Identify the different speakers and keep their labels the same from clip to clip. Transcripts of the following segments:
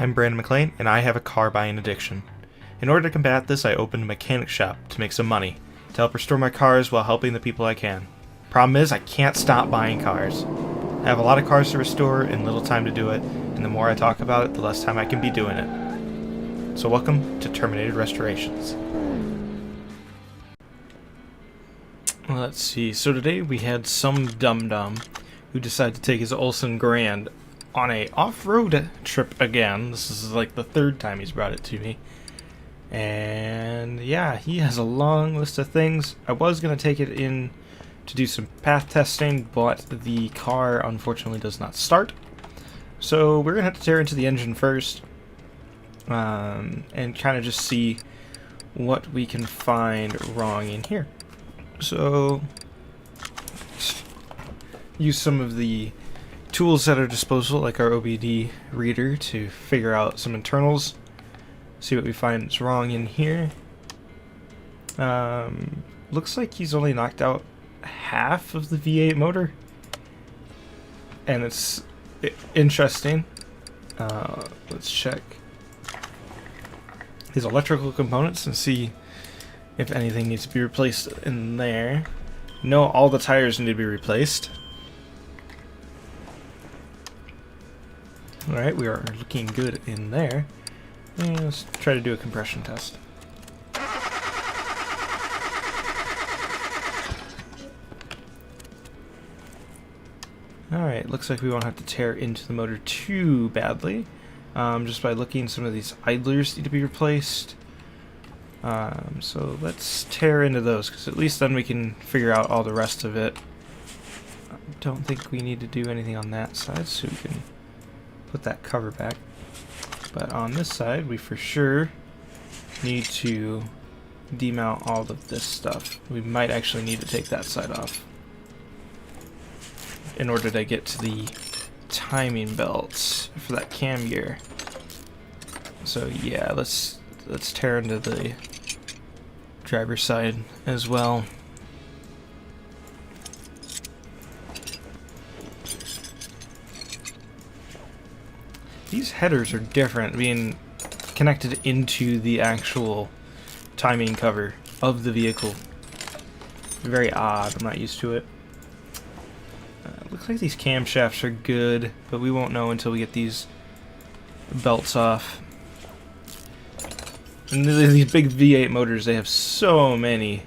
Speaker 1: I'm Brandon McLean, and I have a car buying addiction. In order to combat this, I opened a mechanic shop to make some money, to help restore my cars while helping the people I can. Problem is, I can't stop buying cars. I have a lot of cars to restore and little time to do it, and the more I talk about it, the less time I can be doing it. So welcome to Terminated Restorations. Well, let's see, so today we had some dum-dum who decided to take his Olsen Grand on a off-road trip again. This is like the third time he's brought it to me. And yeah, he has a long list of things. I was going to take it in to do some path testing, but the car unfortunately does not start. So we're going to have to tear into the engine first and kind of just see what we can find wrong in here. So use some of the tools at our disposal, like our OBD reader, to figure out some internals, see what we find is wrong in here. Looks like he's only knocked out half of the V8 motor, and it's interesting. Let's check his electrical components and see if anything needs to be replaced in there. No, all the tires need to be replaced. Alright, we are looking good in there. And let's try to do a compression test. Alright, looks like we won't have to tear into the motor too badly. Just by looking, some of these idlers need to be replaced. So let's tear into those, because at least then we can figure out all the rest of it. I don't think we need to do anything on that side, so we can put that cover back. But on this side, we for sure need to demount all of this stuff. We might actually need to take that side off in order to get to the timing belts for that cam gear. So yeah, let's tear into the driver's side as well. These headers are different, being connected into the actual timing cover of the vehicle. Very odd, I'm not used to it. Looks like these camshafts are good, but we won't know until we get these belts off. And these big V8 motors, they have so many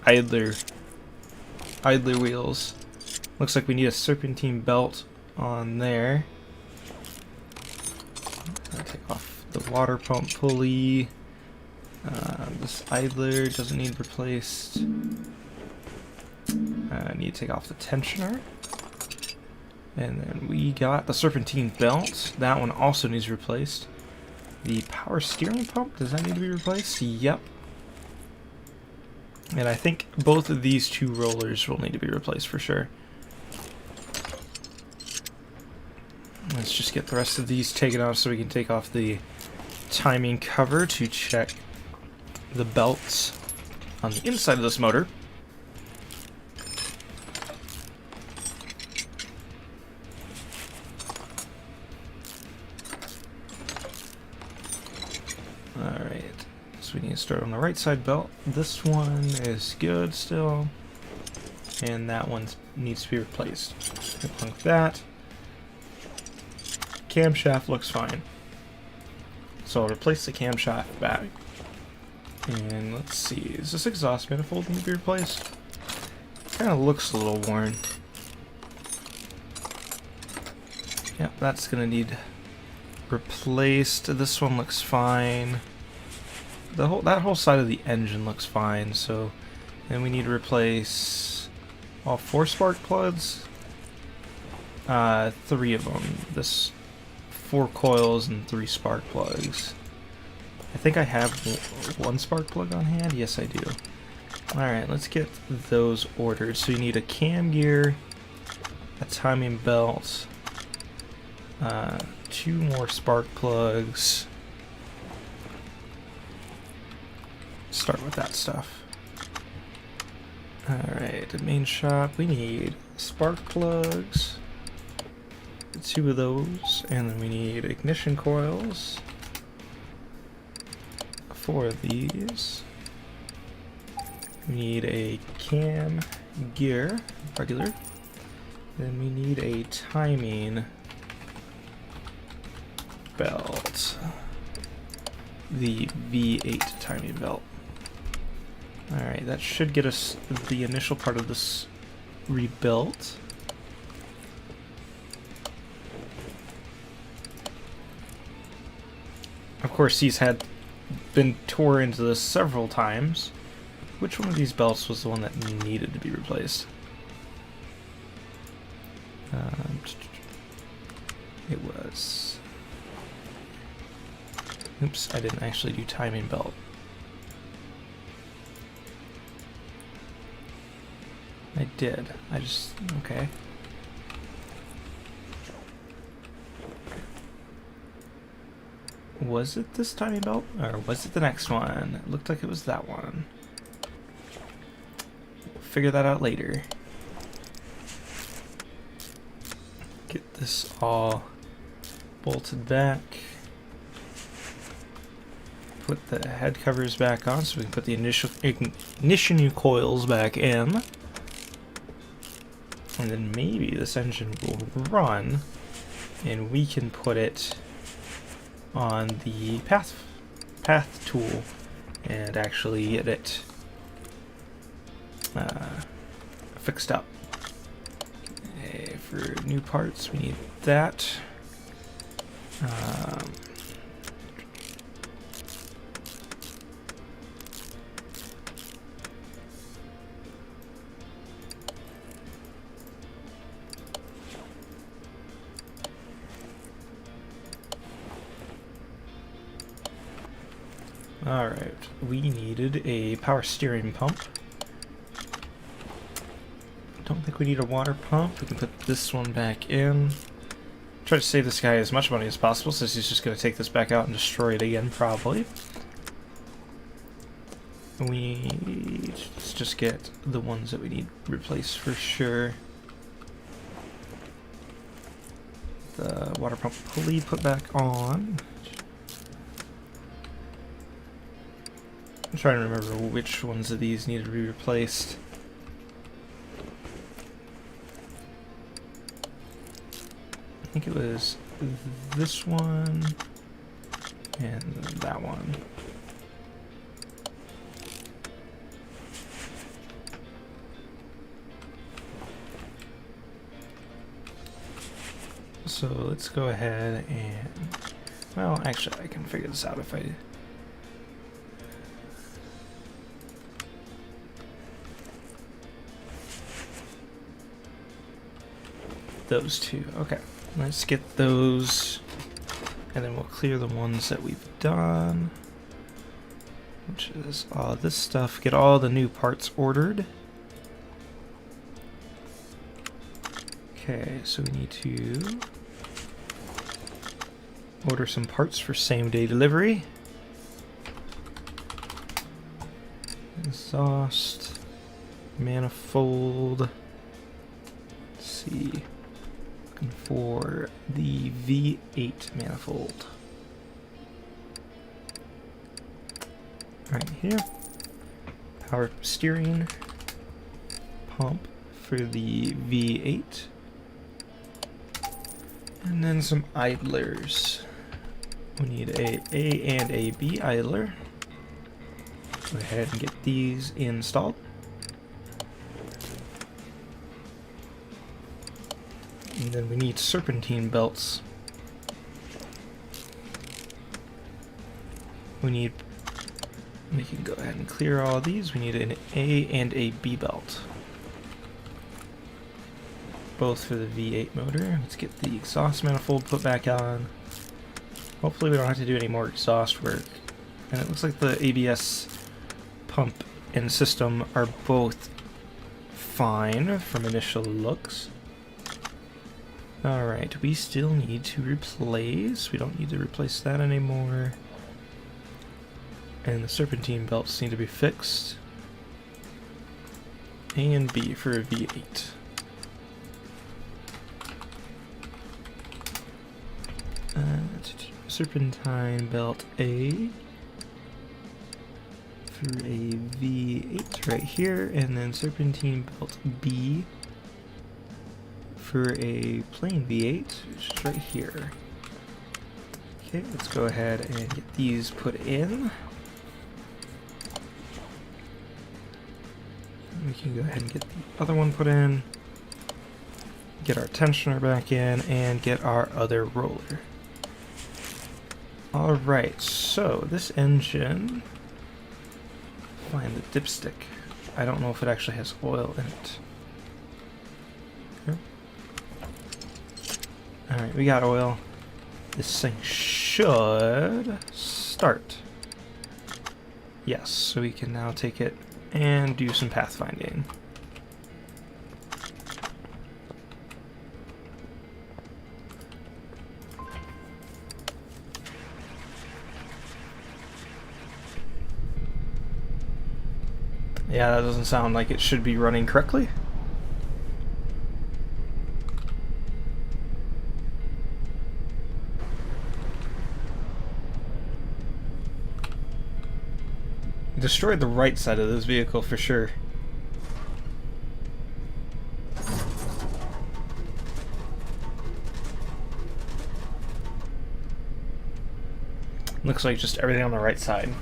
Speaker 1: idler wheels. Looks like we need a serpentine belt on there. Take off the water pump pulley. This idler doesn't need replaced. I need to take off the tensioner. And then we got the serpentine belt. That one also needs replaced. The power steering pump, does that need to be replaced? Yep. And I think both of these two rollers will need to be replaced for sure. Let's just get the rest of these taken off so we can take off the timing cover to check the belts on the inside of this motor. Alright, so we need to start on the right side belt. This one is good still, and that one needs to be replaced. Like that. Camshaft looks fine, so I'll replace the camshaft back. And let's see, is this exhaust manifold need to be replaced? Kind of looks a little worn. Yep, that's gonna need replaced. This one looks fine. That whole side of the engine looks fine. So then we need to replace all 4 spark plugs. 3 of them. This 4 coils and 3 spark plugs. I think I have 1 spark plug on hand. Yes, I do. Alright, let's get those ordered. So you need a cam gear, a timing belt, 2 more spark plugs. Start with that stuff. Alright, the main shop, we need spark plugs, 2 of those, and then we need ignition coils. 4 of these. We need a cam gear, regular. Then we need a timing belt. The V8 timing belt. Alright, that should get us the initial part of this rebuilt. Of course, these had been tore into this several times. Which one of these belts was the one that needed to be replaced? It was... Oops, I didn't actually do timing belt. I did. I just... okay. Was it this timing belt? Or was it the next one? It looked like it was that one. We'll figure that out later. Get this all bolted back. Put the head covers back on so we can put the ignition coils back in. And then maybe this engine will run and we can put it on the path tool and actually get it fixed up. Okay, for new parts we need that. Alright, we needed a power steering pump. Don't think we need a water pump. We can put this one back in. Try to save this guy as much money as possible since he's just going to take this back out and destroy it again, probably. Let's just get the ones that we need replaced for sure. The water pump pulley put back on. I'm trying to remember which ones of these needed to be replaced. I think it was this one and that one. So let's go ahead and, well, actually I can figure this out if I... Those two. Okay, let's get those, and then we'll clear the ones that we've done, which is all this stuff. Get all the new parts ordered. Okay, so we need to order some parts for same-day delivery. Exhaust, manifold. Let's see. Looking for the V8 manifold. Right here. Power steering pump for the V8. And then some idlers. We need a and a B idler. Go ahead and get these installed. And then we need serpentine belts. We can go ahead and clear all these. We need an A and a B belt. Both for the V8 motor. Let's get the exhaust manifold put back on. Hopefully we don't have to do any more exhaust work. And it looks like the ABS pump and system are both fine from initial looks. Alright, we still need to replace. We don't need to replace that anymore. And the serpentine belts need to be fixed. A and B for a V8. serpentine belt A for a V8 right here, and then serpentine belt B for a plain V8, which is right here. Okay, let's go ahead and get these put in. We can go ahead and get the other one put in, get our tensioner back in, and get our other roller. Alright, so this engine, find the dipstick. I don't know if it actually has oil in it. Okay. Alright, we got oil. This thing should start. Yes, so we can now take it and do some pathfinding. Yeah, that doesn't sound like it should be running correctly. Destroyed the right side of this vehicle for sure. Looks like just everything on the right side.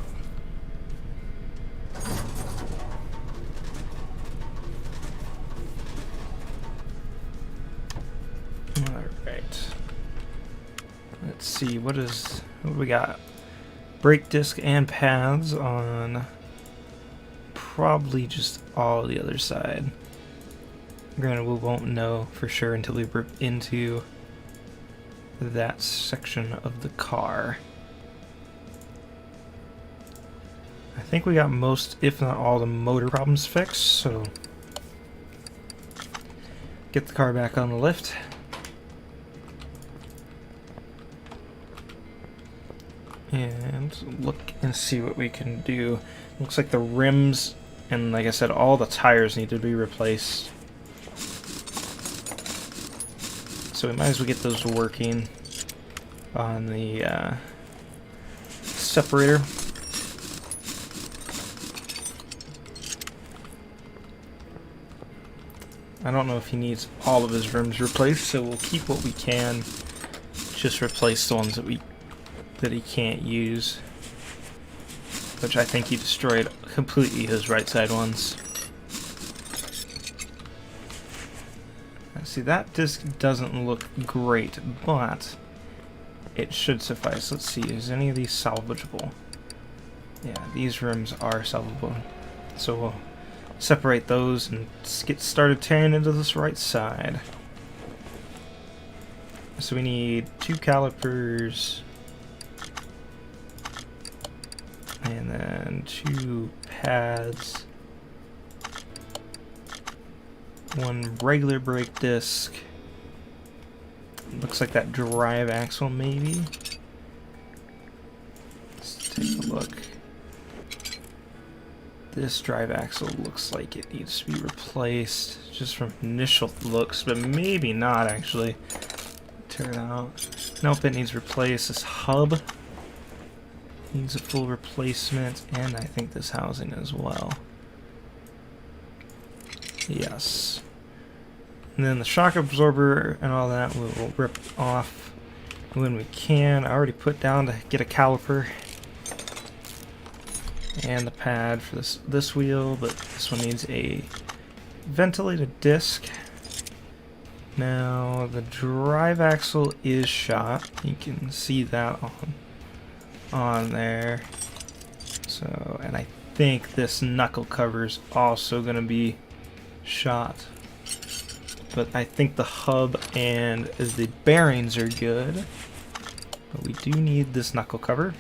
Speaker 1: Alright. Let's see, what do we got? Brake disc and pads on probably just all the other side. Granted, we won't know for sure until we rip into that section of the car. I think we got most, if not all, the motor problems fixed, so get the car back on the lift. And look and see what we can do. Looks like the rims and, like I said, all the tires need to be replaced. So we might as well get those working on the separator. I don't know if he needs all of his rims replaced, so we'll keep what we can. Just replace the ones that he can't use, which I think he destroyed completely his right side ones. Now, see, that disc doesn't look great, but it should suffice. Let's see, is any of these salvageable? Yeah, these rims are salvageable. So we'll separate those and get started tearing into this right side. So we need 2 calipers, and then 2 pads, 1 regular brake disc. Looks like that drive axle maybe. Let's take a look. This drive axle looks like it needs to be replaced just from initial looks, but maybe not actually. Tear it out. Nope, it needs replaced. This hub needs a full replacement, and I think this housing as well. Yes. And then the shock absorber and all that we'll rip off when we can. I already put down to get a caliper and the pad for this wheel, but this one needs a ventilated disc. Now the drive axle is shot. You can see that on there. So, and I think this knuckle cover is also going to be shot. But I think the hub and the bearings are good. But we do need this knuckle cover.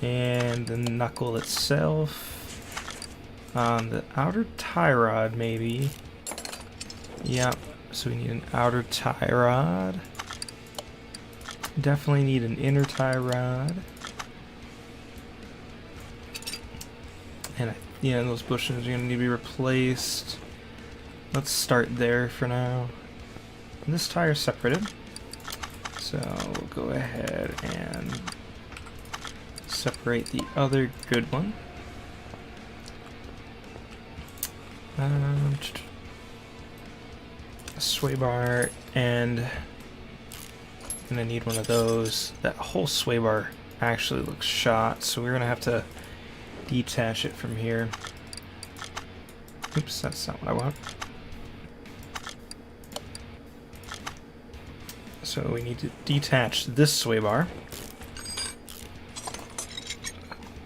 Speaker 1: And the knuckle itself. The outer tie rod maybe. Yep, so we need an outer tie rod. Definitely need an inner tie rod. And yeah, those bushings are going to need to be replaced. Let's start there for now. And this tire is separated. So we'll go ahead and separate the other good one. A sway bar, and I'm gonna need one of those. That whole sway bar actually looks shot, so we're gonna have to detach it from here. Oops, that's not what I want. So we need to detach this sway bar.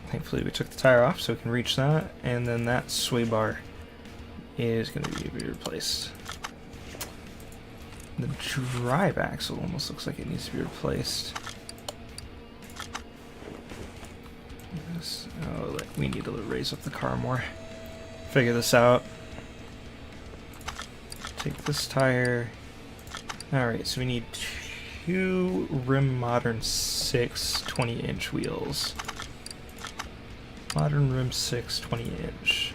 Speaker 1: Thankfully we took the tire off so we can reach that, and then that sway bar is going to be replaced. The drive axle almost looks like it needs to be replaced. Oh, we need to raise up the car more. Figure this out. Take this tire. Alright, so we need 2 Rim Modern 6 20-inch wheels. Modern Rim 6 20-inch.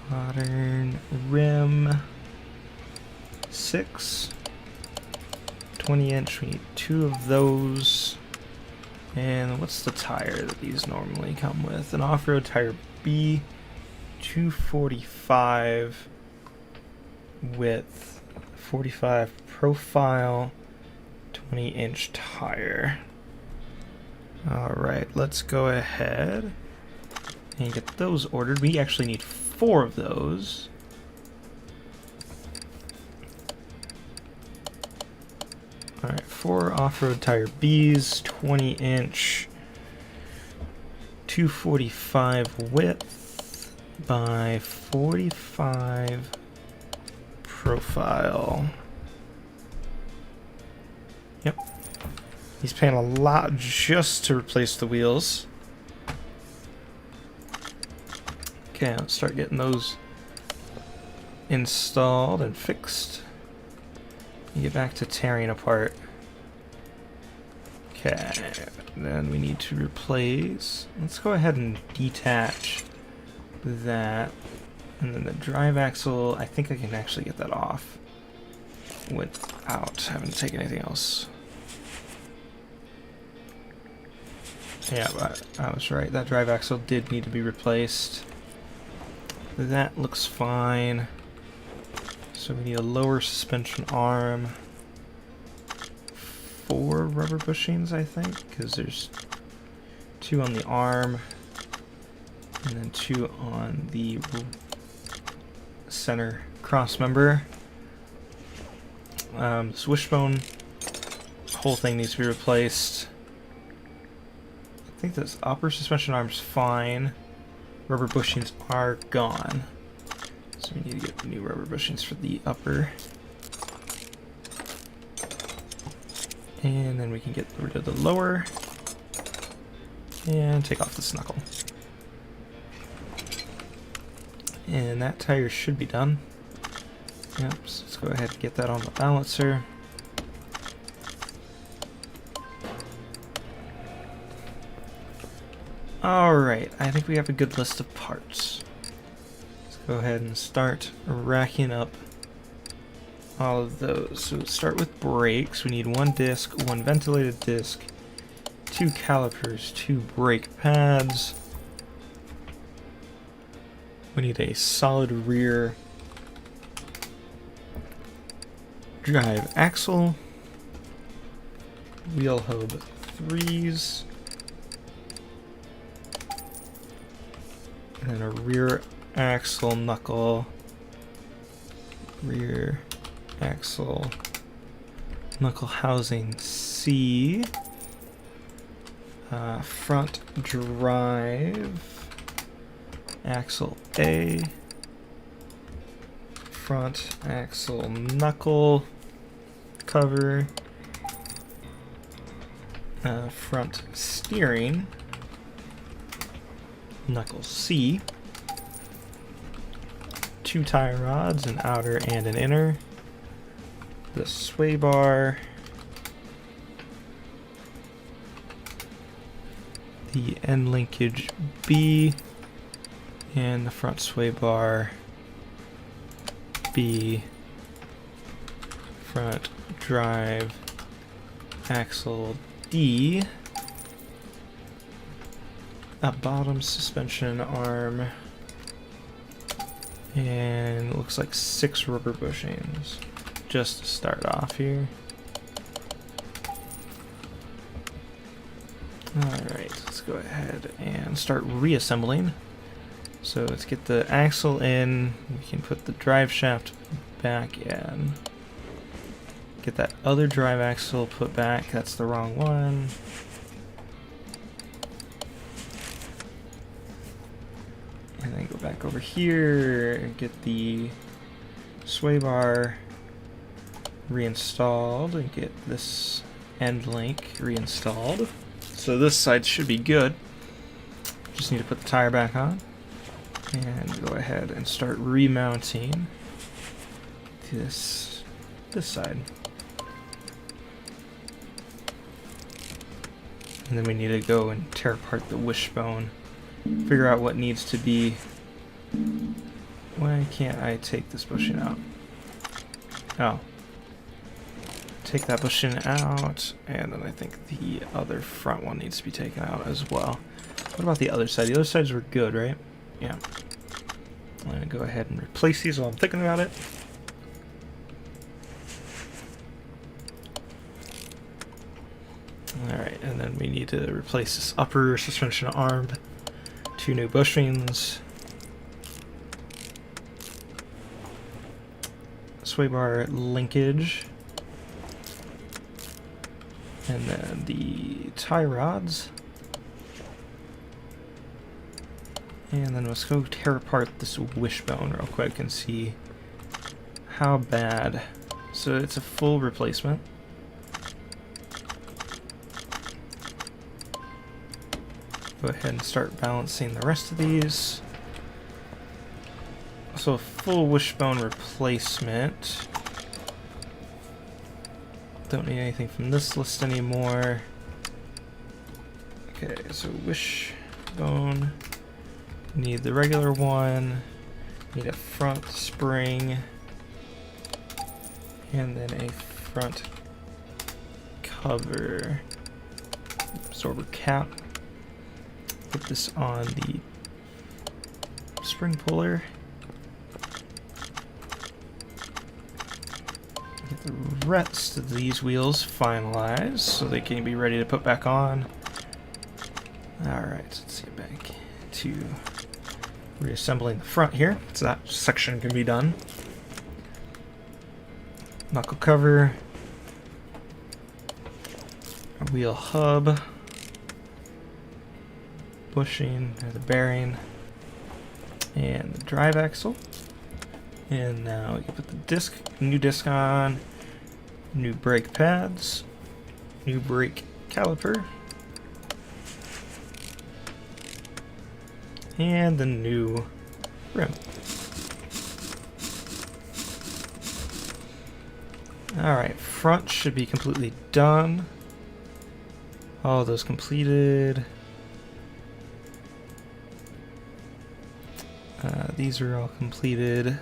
Speaker 1: Modern Rim 6 20-inch. We need 2 of those. And what's the tire that these normally come with? An off-road tire B 245 width, 45 profile, 20-inch tire. Alright, let's go ahead and get those ordered. We actually need 4 of those. Alright, 4 off-road tire Bs, 20-inch, 245 width by 45 profile. Yep. He's paying a lot just to replace the wheels. Okay, let's start getting those installed and fixed. Get back to tearing apart. Okay, then we need to replace. Let's go ahead and detach that. And then the drive axle, I think I can actually get that off without having to take anything else. Yeah, but I was right. That drive axle did need to be replaced. That looks fine. So we need a lower suspension arm. 4 rubber bushings, I think, because there's 2 on the arm and then 2 on the center cross member. This wishbone, whole thing needs to be replaced. I think this upper suspension arm's fine. Rubber bushings are gone. So we need to get new rubber bushings for the upper. And then we can get rid of the lower. And take off this knuckle. And that tire should be done. Yep, so let's go ahead and get that on the balancer. Alright, I think we have a good list of parts. Let's go ahead and start racking up all of those. So let's start with brakes. We need 1 disc, 1 ventilated disc, 2 calipers, 2 brake pads. We need a solid rear drive axle, wheel hub 3s, and then a rear axle knuckle, rear axle knuckle housing C, front drive axle A, front axle knuckle cover, front steering knuckle C, 2 tie rods, an outer and an inner, the sway bar, the end linkage B, and the front sway bar B, front drive axle D, a bottom suspension arm, and it looks like 6 rubber bushings just to start off here. Alright, let's go ahead and start reassembling. So let's get the axle in, we can put the drive shaft back in. Get that other drive axle put back, that's the wrong one. And then go back over here and get the sway bar reinstalled and get this end link reinstalled. So this side should be good. Just need to put the tire back on and go ahead and start remounting this side. And then we need to go and tear apart the wishbone, figure out what needs to be. Why can't I take this bushing out? Oh. Take that bushing out, and then I think the other front one needs to be taken out as well. What about the other side? The other sides were good, right? Yeah. I'm going to go ahead and replace these while I'm thinking about it. Alright, and then we need to replace this upper suspension arm. 2 new bushings. Sway bar linkage. And then the tie rods. And then let's go tear apart this wishbone real quick and see how bad. So it's a full replacement. Go ahead and start balancing the rest of these. So a full wishbone replacement. Don't need anything from this list anymore. Okay, so wishbone. Need the regular one. Need a front spring. And then a front cover. Absorber cap. Put this on the spring puller. Get the rest of these wheels finalized so they can be ready to put back on. Alright, let's get back to reassembling the front here, so that section can be done. Knuckle cover, a wheel hub, bushing, or the bearing, and the drive axle. And now we can put the new disc on, new brake pads, new brake caliper, and the new rim. Alright, front should be completely done. All those completed. These are all completed.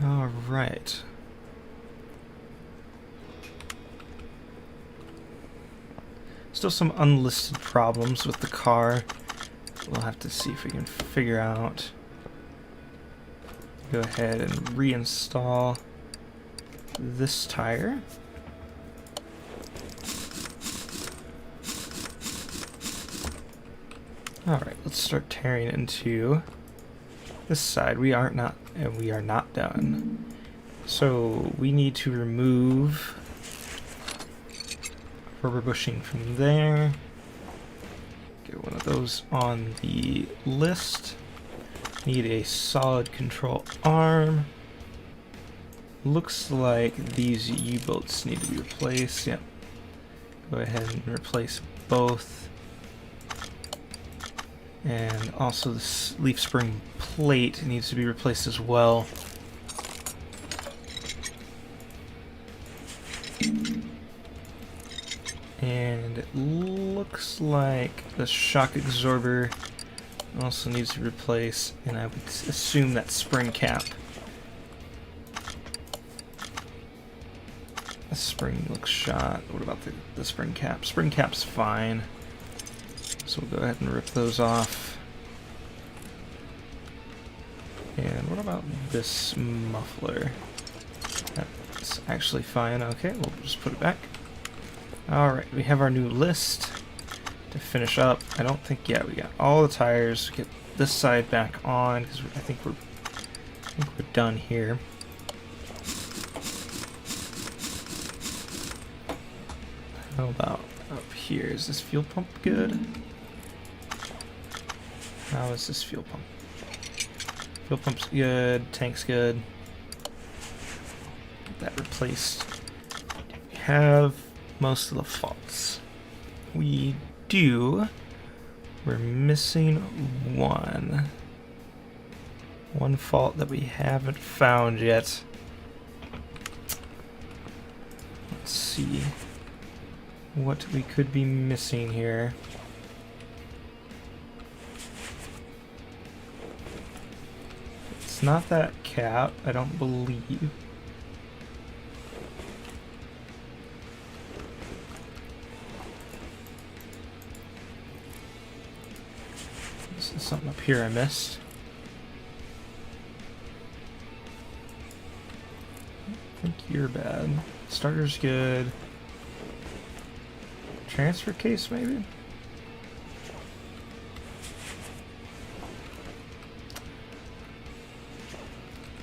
Speaker 1: Alright. Still some unlisted problems with the car. We'll have to see if we can figure out. Go ahead and reinstall this tire. Alright, let's start tearing into this side. We are not done. So we need to remove rubber bushing from there. Get one of those on the list. Need a solid control arm. Looks like these U-bolts need to be replaced. Yep. Go ahead and replace both. And also this leaf spring plate needs to be replaced as well. And it looks like the shock absorber Also needs to replace, and I would assume that spring cap. The spring looks shot. What about the spring cap? Spring cap's fine. So we'll go ahead and rip those off. And what about this muffler? That's actually fine. Okay, we'll just put it back. Alright, we have our new list to finish up. I don't think, yeah, we got all the tires. Get this side back on, because I think we're done here. How about up here? Is this fuel pump good? How is this fuel pump? Fuel pump's good, tank's good. Get that replaced. We have most of the faults. We do. We're missing one. One fault that we haven't found yet. Let's see what we could be missing here. It's not that cap, I don't believe. This is something up here I missed. I think you're bad. Starter's good. Transfer case, maybe?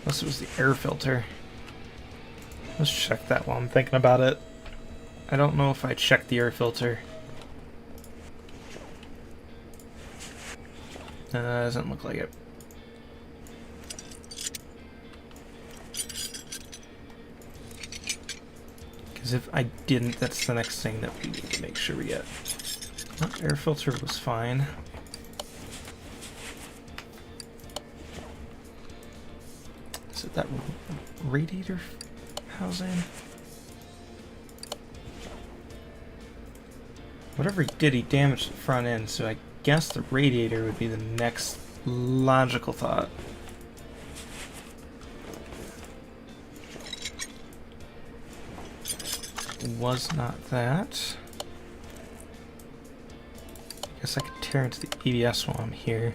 Speaker 1: Unless it was the air filter. Let's check that while I'm thinking about it. I don't know if I checked the air filter. Doesn't look like it. Because if I didn't, that's the next thing that we need to make sure we get. Oh, air filter was fine. Is it that radiator housing? Whatever he did, he damaged the front end, so I guess the radiator would be the next logical thought. Was not that. I guess I could tear into the EBS while I'm here.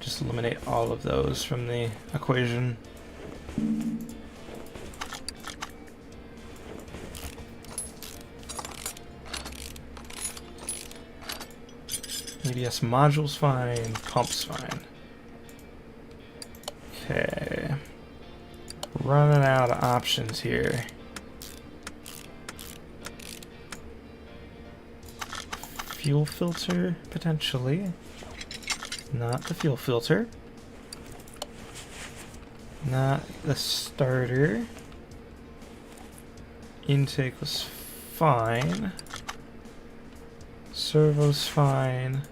Speaker 1: Just eliminate all of those from the equation. EBS module's fine, pump's fine. Okay. Running out of options here. Fuel filter, potentially. Not the fuel filter. Not the starter. Intake was fine. Servo's fine.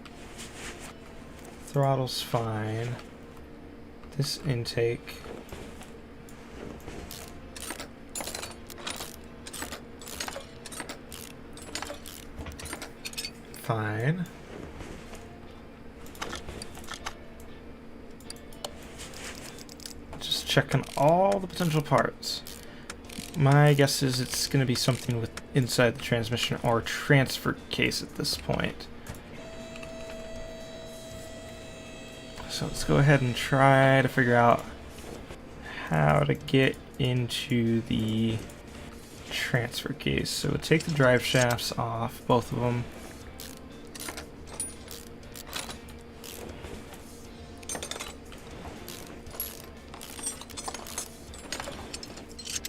Speaker 1: Throttle's fine. This intake. Fine. Just checking all the potential parts. My guess is it's going to be something with inside the transmission or transfer case at this point. So let's go ahead and try to figure out how to get into the transfer case. So we'll take the drive shafts off, both of them.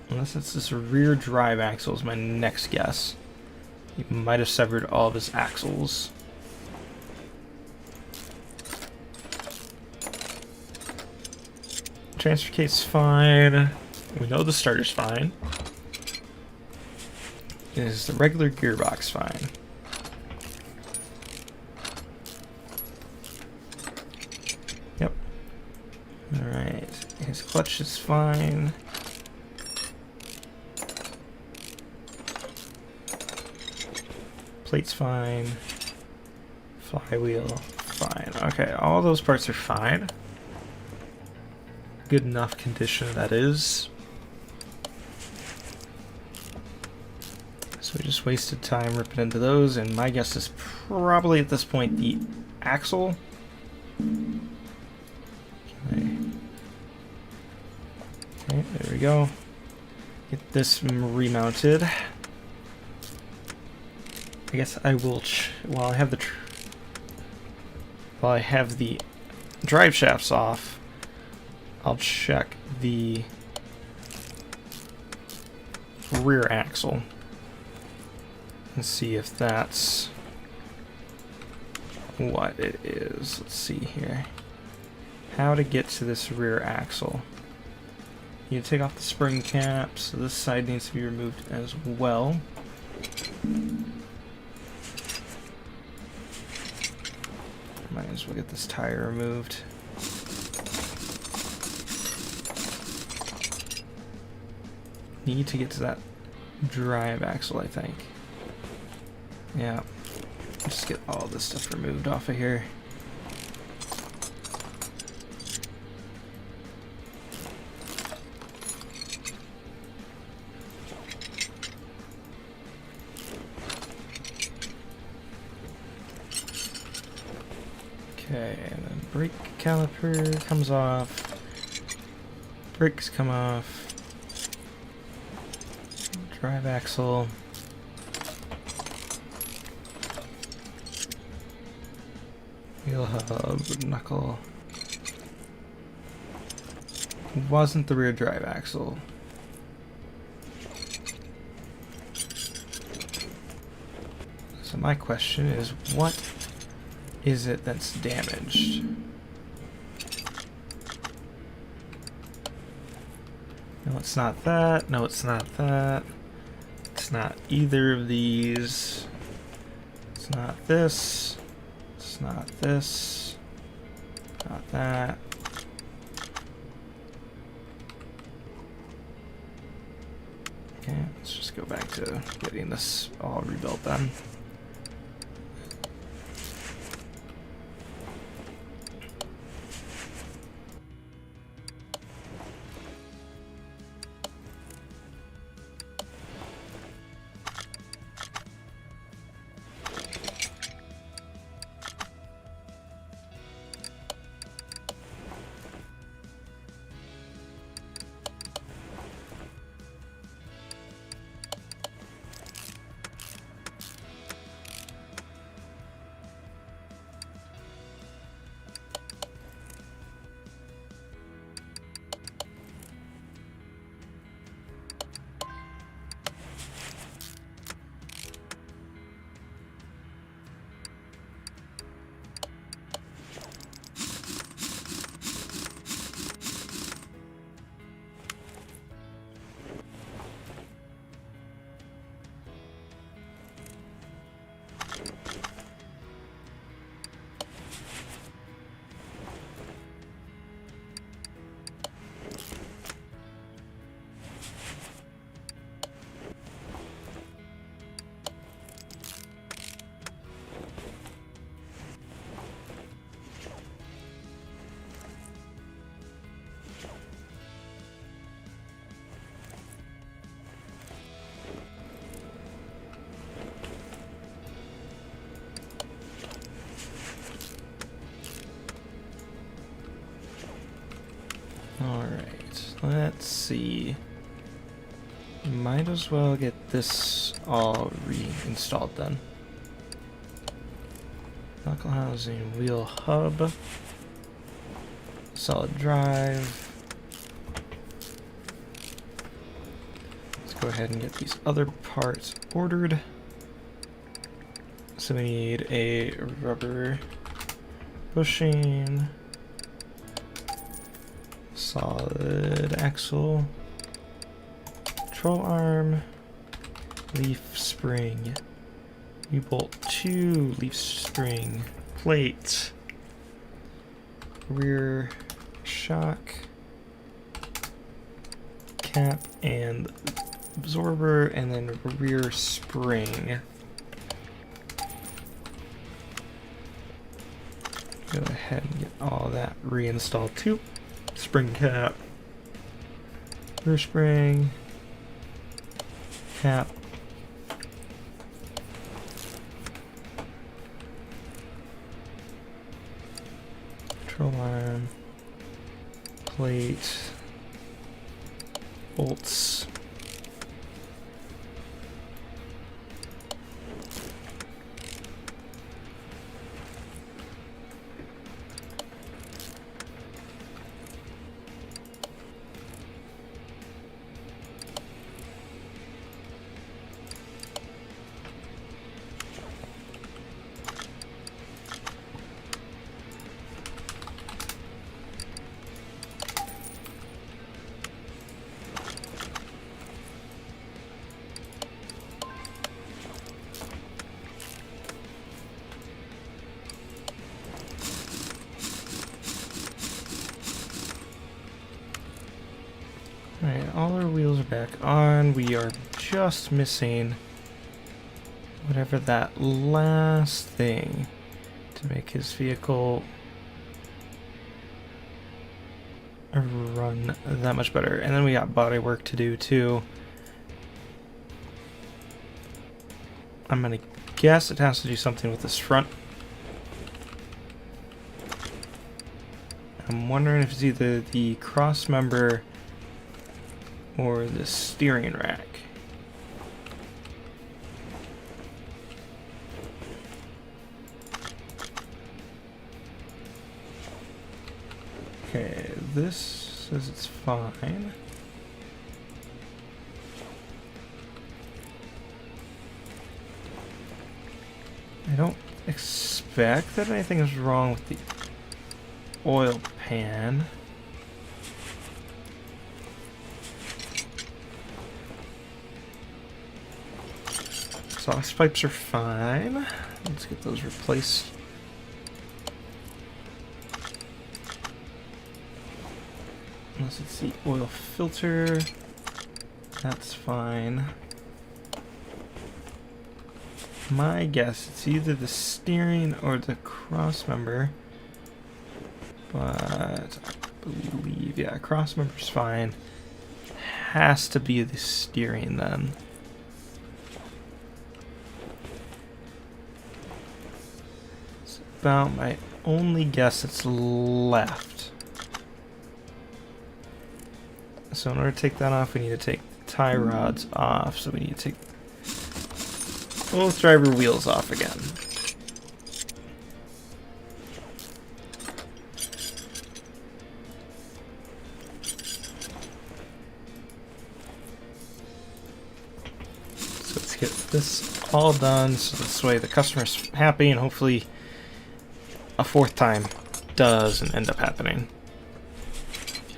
Speaker 1: Unless it's this rear drive axle is my next guess. He might have severed all of his axles. Transfer case fine. We know the starter's fine. Is the regular gearbox fine? Yep. Alright. His clutch is fine. Plate's fine. Flywheel fine. Okay, all those parts are fine. Good enough condition, that is. So we just wasted time ripping into those, and my guess is probably at this point the axle. Okay, there we go. Get this remounted. I guess I will, while I have the drive shafts off, I'll check the rear axle and see if that's what it is. Let's see here. How to get to this rear axle. You take off the spring cap, so this side needs to be removed as well. Might as well get this tire removed. Need to get to that drive axle, I think. Yeah. Just get all this stuff removed off of here. Okay, and then brake caliper comes off. Brakes come off. Drive axle. Wheel hub, knuckle. Wasn't the rear drive axle. So my question is, what is it that's damaged? No, it's not that. No, it's not that. It's not either of these. It's not this. It's not this. Not that. Okay, let's just go back to getting this all rebuilt then. Alright, let's see. Might as well get this all reinstalled then. Knuckle housing, wheel hub, solid drive. Let's go ahead and get these other parts ordered. So we need a rubber bushing, solid axle, control arm, leaf spring, U-bolt 2, leaf spring, plate, rear shock, cap and absorber, and then rear spring. Go ahead and get all that reinstalled too. Spring cap, rear spring, cap, control arm, plate, bolts. Alright, all our wheels are back on. We are just missing whatever that last thing to make his vehicle run that much better. And then we got bodywork to do too. I'm gonna guess it has to do something with this front. I'm wondering if it's either the cross member or the steering rack. Okay, this says it's fine. I don't expect that anything is wrong with the oil pan. Exhaust pipes are fine. Let's get those replaced. Unless it's the oil filter. That's fine. My guess, it's either the steering or the cross member. But I believe, yeah, cross member's fine. Has to be the steering then. It's about my only guess that's left. So in order to take that off, we need to take the tie rods off. So we need to take both driver wheels off again. So let's get this all done so this way the customer's happy and hopefully a fourth time doesn't end up happening.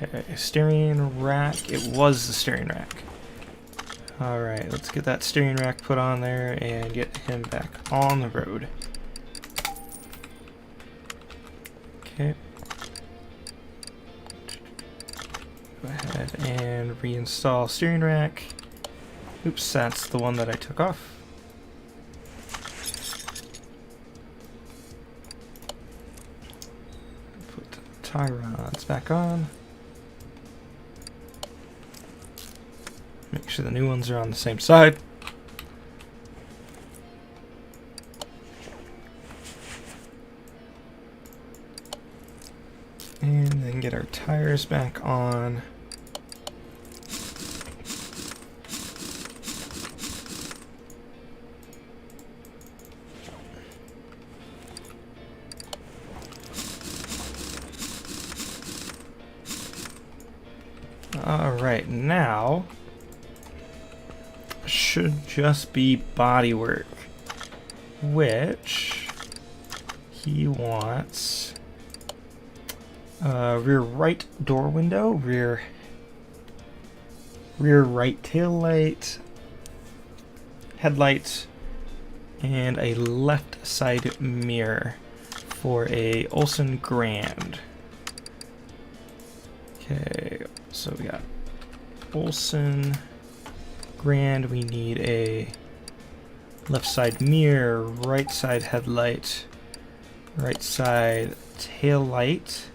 Speaker 1: Okay, steering rack. It was the steering rack. Alright, let's get that steering rack put on there and get him back on the road. Okay. Go ahead and reinstall steering rack. Oops, that's the one that I took off. Put the tie rods back on. Make sure the new ones are on the same side. And then get our tires back on. All right, now should just be bodywork, which he wants rear right door window, rear right tail light, headlight, and a left side mirror for a Olsen Grand. Okay, so we got Olsen Grand. We need a left side mirror, right side headlight, right side tail light,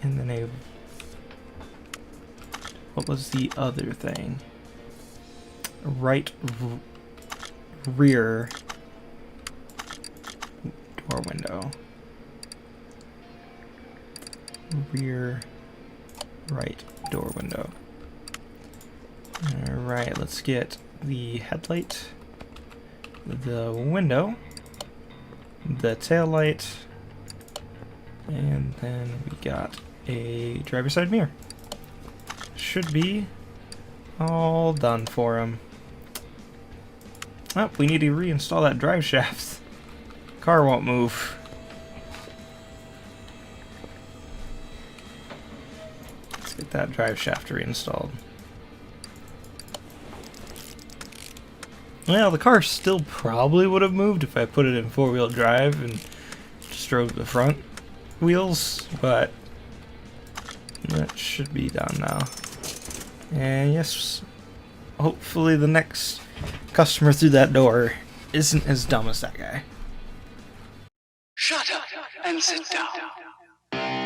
Speaker 1: and then a, what was the other thing? A right rear door window. Rear right door window. Alright, let's get the headlight, the window, the tail light, and then we got a driver's side mirror. Should be all done for him. Oh, we need to reinstall that drive shaft. Car won't move. Let's get that drive shaft reinstalled. Well, the car still probably would have moved if I put it in four-wheel drive and just drove the front wheels, but that should be done now. And yes, hopefully the next customer through that door isn't as dumb as that guy.
Speaker 2: Shut up and sit down.